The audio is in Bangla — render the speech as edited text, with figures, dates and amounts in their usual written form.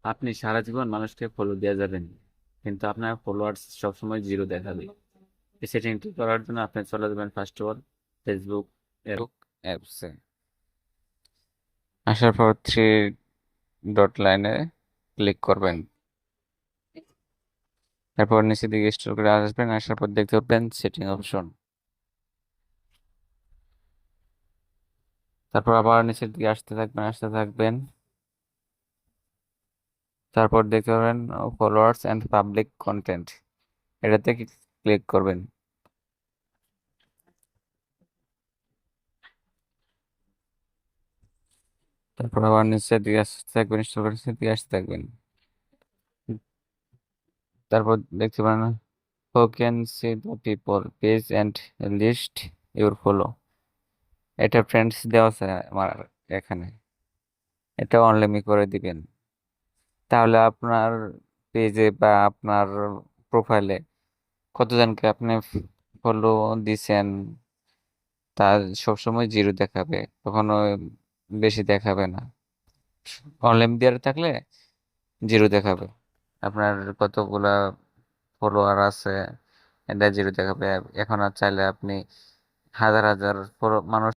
আপনি সারা জীবন মানুষকে ফলো দিয়ে যাবেন, কিন্তু আপনার ফলোয়ার্স সবসময় জিরো দেখাবে। এই সেটিংটি করার জন্য আপনি চলে যাবেন ফার্স্ট অফ অল ফেসবুক এর। ফেসবুক অ্যাপসে আসার পর থ্রি ডট লাইনে ক্লিক করবেন। তারপর নিচের দিকে স্ক্রল করে আসবেন, আসার পর দেখতে পাবেন সেটিং অপশন। তারপর আবার নিচের দিকে আসতে থাকবেন। তারপর দেখতে পাবেন ফলোয়ার্স অ্যান্ড পাবলিক কন্টেন্ট, এটাতে ক্লিক করবেন। তারপর আবার নিচের দিকে আসতে থাকবেন, স্ক্রল করে নিচের দিকে আসতে থাকবেন। তারপর দেখতে পারেন who can see the people page and list your follow, এটা ফ্রেন্ডস দেওয়া আছে আমার এখানে, এটা অনলিমি করে দিবেন। তাহলে আপনার পেজে বা আপনার প্রোফাইলে কতজনকে আপনি ফলো দিছেন তা সবসময় জিরো দেখাবে, কখনো বেশি দেখাবে না। অনলাইন দেওয়ার থাকলে জিরো দেখাবে। আপনার কতগুলা ফলোয়ার আছে এটা জিরো দেখাবে। এখন আর চাইলে আপনি হাজার হাজার মানুষ